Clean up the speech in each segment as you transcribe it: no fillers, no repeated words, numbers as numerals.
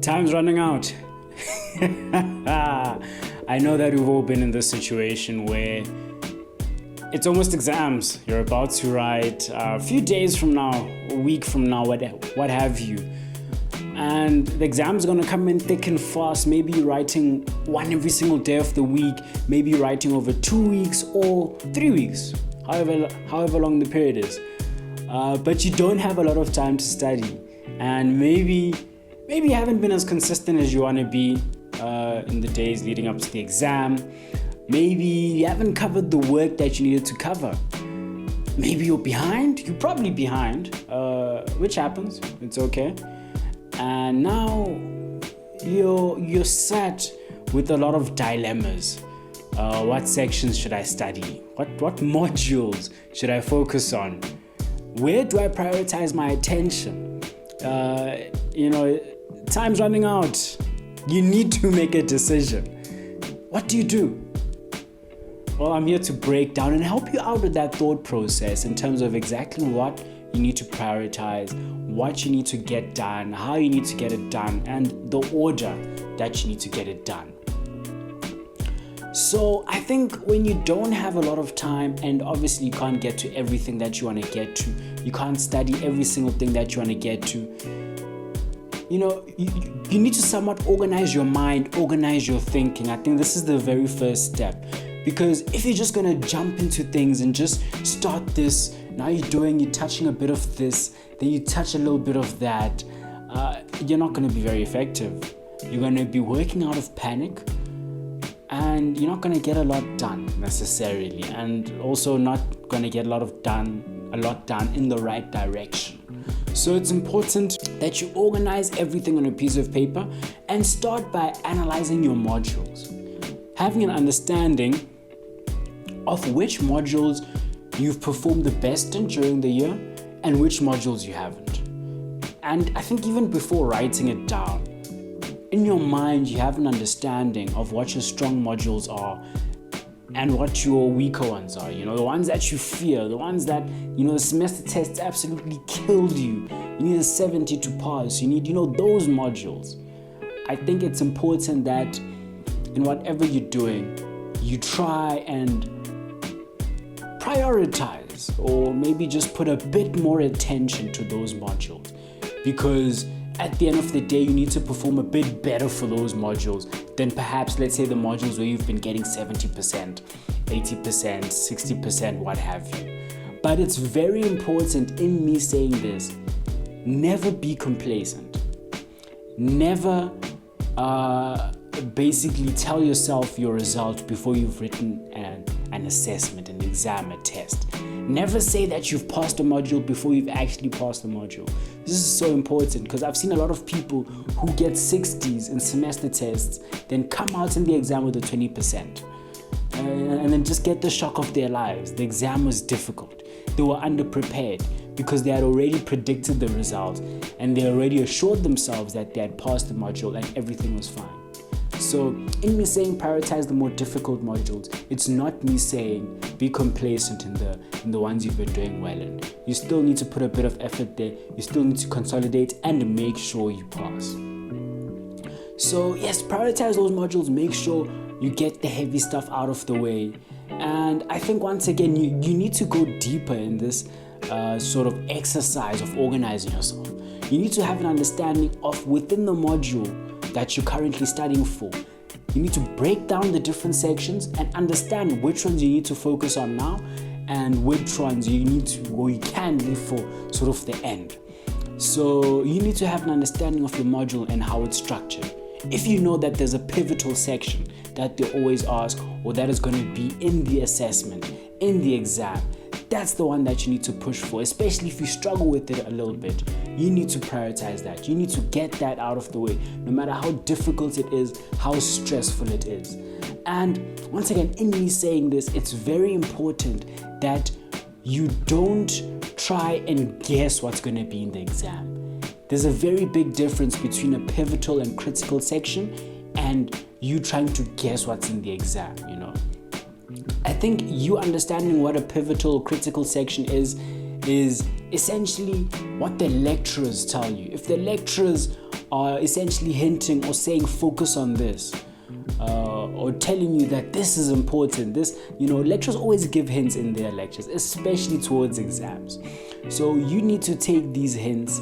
Time's running out. I know that we've all been in this situation where it's almost exams. You're about to write a few days from now, a week from now, what have you. And the exam's gonna come in thick and fast. Maybe you're writing one every single day of the week. Maybe you're writing over 2 weeks or 3 weeks, however long the period is. But you don't have a lot of time to study. And maybe you haven't been as consistent as you want to be in the days leading up to the exam. Maybe you haven't covered the work that you needed to cover. Maybe you're behind. You're probably behind, which happens. It's okay. And now you're sat with a lot of dilemmas. What sections should I study? What modules should I focus on? Where do I prioritize my attention? Time's running out. You need to make a decision. What do you do? Well, I'm here to break down and help you out with that thought process in terms of exactly what you need to prioritize, what you need to get done, how you need to get it done, and the order that you need to get it done. So I think when you don't have a lot of time, and obviously you can't get to everything that you want to get to, you can't study every single thing that you want to get to, you need to somewhat organize your mind, organize your thinking. I think this is the very first step. Because if you're just going to jump into things and just start this, now you're touching a bit of this, then you touch a little bit of that, you're not going to be very effective. You're going to be working out of panic, and you're not going to get a lot done necessarily, and also not going to get a lot done in the right direction. So it's important that you organize everything on a piece of paper and start by analyzing your modules. Having an understanding of which modules you've performed the best in during the year and which modules you haven't. And I think even before writing it down, in your mind you have an understanding of what your strong modules are and what your weaker ones are. The ones that you fear, the ones that, the semester tests absolutely killed you. You need a 70 to pass. You need, those modules. I think it's important that in whatever you're doing, you try and prioritize, or maybe just put a bit more attention to those modules, because at the end of the day you need to perform a bit better for those modules than perhaps, let's say, the modules where you've been getting 70%, 80%, 60%, what have you. But it's very important in me saying this: never be complacent. Never basically tell yourself your result before you've written an assessment, an exam, a test. Never say that you've passed a module before you've actually passed the module. This is so important, because I've seen a lot of people who get 60s in semester tests, then come out in the exam with a 20%, and then just get the shock of their lives. The exam was difficult. They were underprepared because they had already predicted the result, and they already assured themselves that they had passed the module and everything was fine. So in me saying prioritize the more difficult modules, it's not me saying be complacent in the ones you've been doing well in. You still need to put a bit of effort there. You still need to consolidate and make sure you pass. So yes, prioritize those modules. Make sure you get the heavy stuff out of the way. And I think once again, you need to go deeper in this sort of exercise of organizing yourself. You need to have an understanding of within the module that you're currently studying for. You need to break down the different sections and understand which ones you need to focus on now and which ones you need to, or you can leave for sort of the end. So you need to have an understanding of your module and how it's structured. If you know that there's a pivotal section that they always ask, or that is going to be in the assessment, in the exam, that's the one that you need to push for, especially if you struggle with it a little bit. You need to prioritize that. You need to get that out of the way, no matter how difficult it is, how stressful it is. And once again, in me saying this, it's very important that you don't try and guess what's going to be in the exam. There's a very big difference between a pivotal and critical section and you trying to guess what's in the exam, I think you understanding what a pivotal or critical section is essentially what the lecturers tell you. If the lecturers are essentially hinting or saying focus on this, or telling you that this is important. This, lecturers always give hints in their lectures, especially towards exams. So you need to take these hints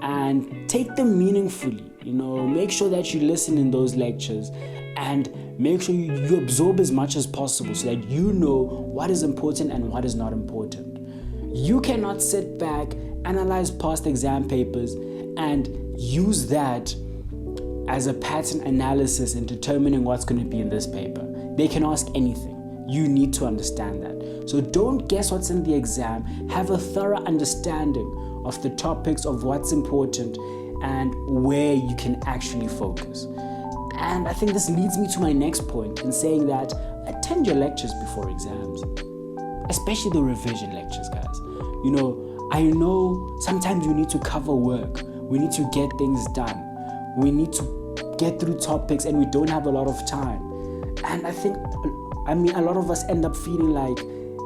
and take them meaningfully. Make sure that you listen in those lectures and make sure you absorb as much as possible so that you know what is important and what is not important. You cannot sit back, analyze past exam papers, and use that as a pattern analysis in determining what's going to be in this paper. They can ask anything. You need to understand that. So don't guess what's in the exam. Have a thorough understanding of the topics, of what's important, and where you can actually focus. And I think this leads me to my next point in saying that attend your lectures before exams, especially the revision lectures, guys. I know sometimes we need to cover work. We need to get things done. We need to get through topics and we don't have a lot of time. And a lot of us end up feeling like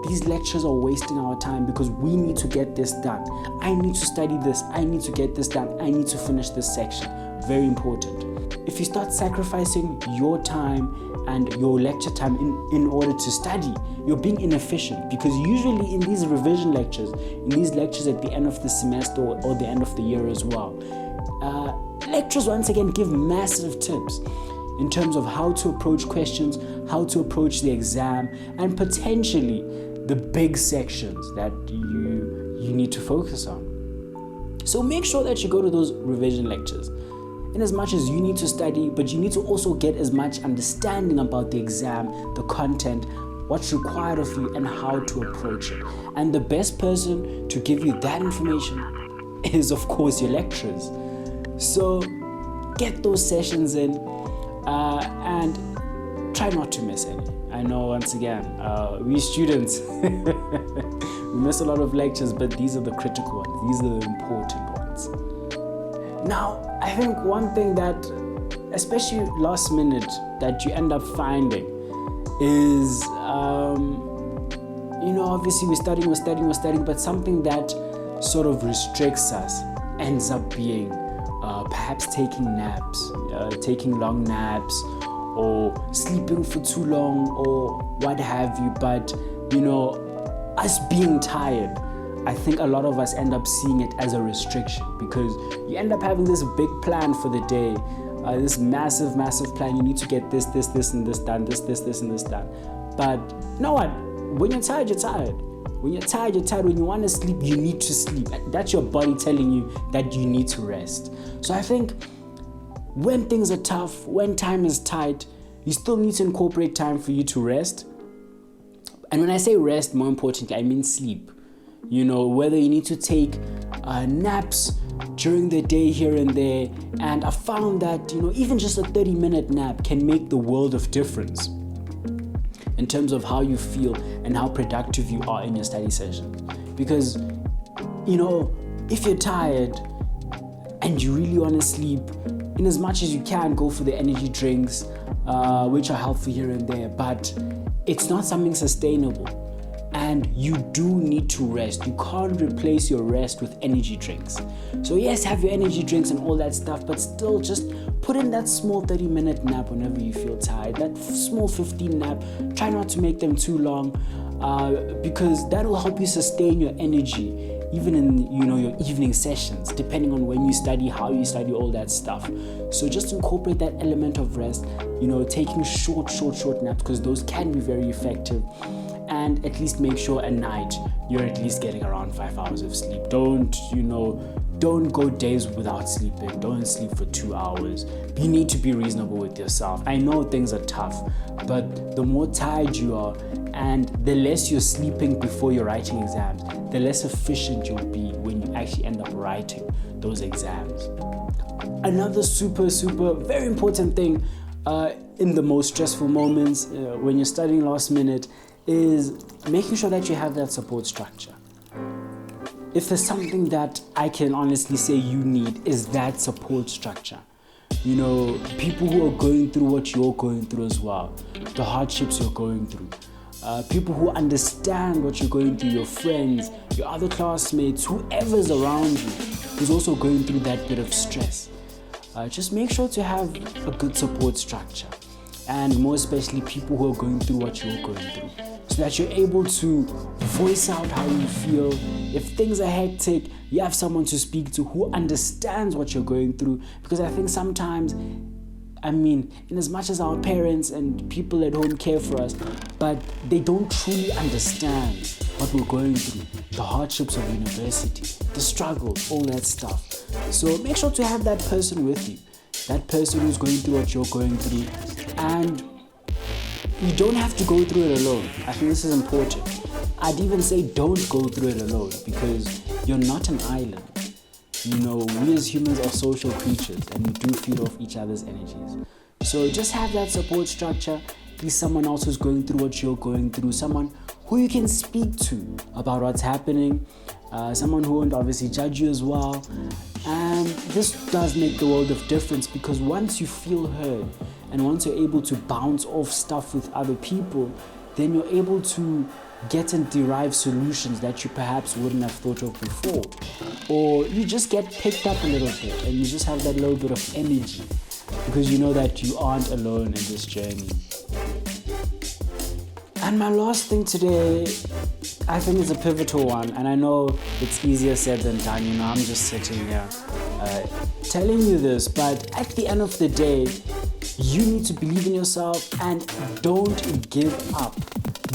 these lectures are wasting our time because we need to get this done. I need to study this. I need to get this done. I need to finish this section. Very important. If you start sacrificing your time and your lecture time in order to study, you're being inefficient, because usually in these revision lectures, in these lectures at the end of the semester or the end of the year as well, lecturers once again give massive tips in terms of how to approach questions, how to approach the exam, and potentially the big sections that you need to focus on. So make sure that you go to those revision lectures. In as much as you need to study, but you need to also get as much understanding about the exam, the content, what's required of you, and how to approach it. And the best person to give you that information is, of course, your lecturers. So get those sessions in and try not to miss any. I know, once again, we students, we miss a lot of lectures, but these are the critical ones. These are the important ones. Now, I think one thing that, especially last minute, that you end up finding is, obviously we're studying, but something that sort of restricts us ends up being perhaps taking naps, taking long naps, or sleeping for too long, or what have you. But, us being tired, I think a lot of us end up seeing it as a restriction, because you end up having this big plan for the day, this massive plan. You need to get this, and this done, this, and this done. But you know what? When you're tired, you're tired. When you're tired, you're tired. When you want to sleep, you need to sleep. That's your body telling you that you need to rest. So I think when things are tough, when time is tight, you still need to incorporate time for you to rest. And when I say rest, more importantly, I mean sleep. Whether you need to take naps during the day here and there. And I found that, even just a 30-minute nap can make the world of difference in terms of how you feel and how productive you are in your study sessions. Because, if you're tired and you really want to sleep, in as much as you can, go for the energy drinks, which are helpful here and there, but it's not something sustainable. And you do need to rest. You can't replace your rest with energy drinks. So yes, have your energy drinks and all that stuff, but still just put in that small 30-minute nap whenever you feel tired, that small 15 nap. Try not to make them too long, because that will help you sustain your energy, even in your evening sessions, depending on when you study, how you study, all that stuff. So just incorporate that element of rest, taking short naps, because those can be very effective. And at least make sure at night you're at least getting around 5 hours of sleep. Don't go days without sleeping. Don't sleep for 2 hours. You need to be reasonable with yourself. I know things are tough, but the more tired you are and the less you're sleeping before you're writing exams, the less efficient you'll be when you actually end up writing those exams. Another super very important thing in the most stressful moments when you're studying last minute is making sure that you have that support structure. If there's something that I can honestly say you need, is that support structure. People who are going through what you're going through as well, the hardships you're going through. People who understand what you're going through, your friends, your other classmates, whoever's around you who's also going through that bit of stress. just make sure to have a good support structure, and more especially people who are going through what you're going through, so that you're able to voice out how you feel. If things are hectic, you have someone to speak to who understands what you're going through. Because I think sometimes, in as much as our parents and people at home care for us, but they don't truly understand what we're going through, the hardships of university, the struggles, all that stuff. So make sure to have that person with you, that person who's going through what you're going through. And you don't have to go through it alone. I think this is important. I'd even say don't go through it alone, because you're not an island. We as humans are social creatures, and we do feed off each other's energies. So just have that support structure. Be someone else who's going through what you're going through, someone who you can speak to about what's happening, someone who won't obviously judge you as well. And this does make the world of difference, because once you feel heard and once you're able to bounce off stuff with other people, then you're able to get and derive solutions that you perhaps wouldn't have thought of before. Or you just get picked up a little bit, and you just have that little bit of energy, because you know that you aren't alone in this journey. And my last thing today, I think it's a pivotal one, and I know it's easier said than done. I'm just sitting here telling you this, but at the end of the day, you need to believe in yourself and don't give up.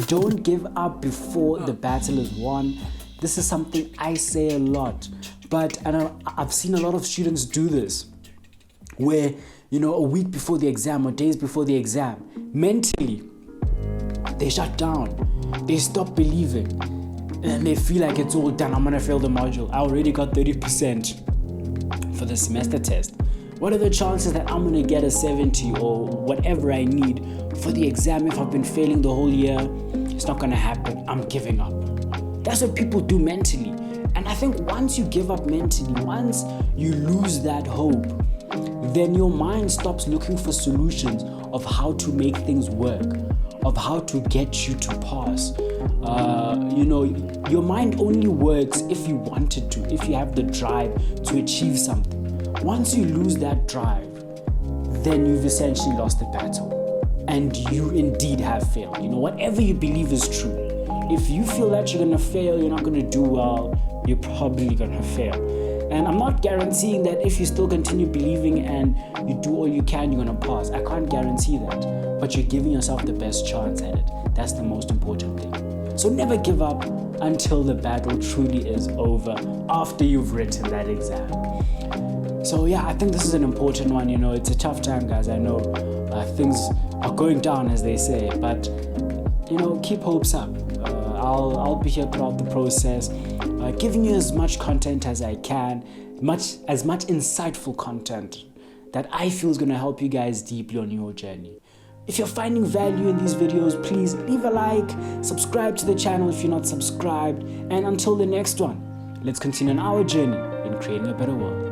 Don't give up before the battle is won. This is something I say a lot, and I've seen a lot of students do this, where a week before the exam or days before the exam, mentally they shut down, they stop believing, and they feel like it's all done. I'm gonna fail the module. I already got 30% for the semester test. What are the chances that I'm gonna get a 70 or whatever I need for the exam if I've been failing the whole year? It's not gonna happen. I'm giving up. That's what people do mentally. And I think once you give up mentally, once you lose that hope, then your mind stops looking for solutions of how to make things work, of how to get you to pass. Your mind only works if you want it to, if you have the drive to achieve something. Once you lose that drive, then you've essentially lost the battle, and you indeed have failed. Whatever you believe is true. If you feel that you're gonna fail, you're not gonna do well, you're probably gonna fail. And I'm not guaranteeing that if you still continue believing and you do all you can, you're gonna pass. I can't guarantee that, but you're giving yourself the best chance at it. That's the most important thing. So never give up until the battle truly is over, after you've written that exam. So yeah, I think this is an important one. It's a tough time, guys. I know things are going down, as they say, but keep hopes up. I'll be here throughout the process, giving you as much content as I can, as much insightful content that I feel is going to help you guys deeply on your journey. If you're finding value in these videos, please leave a like, subscribe to the channel if you're not subscribed, and until the next one, let's continue on our journey in creating a better world.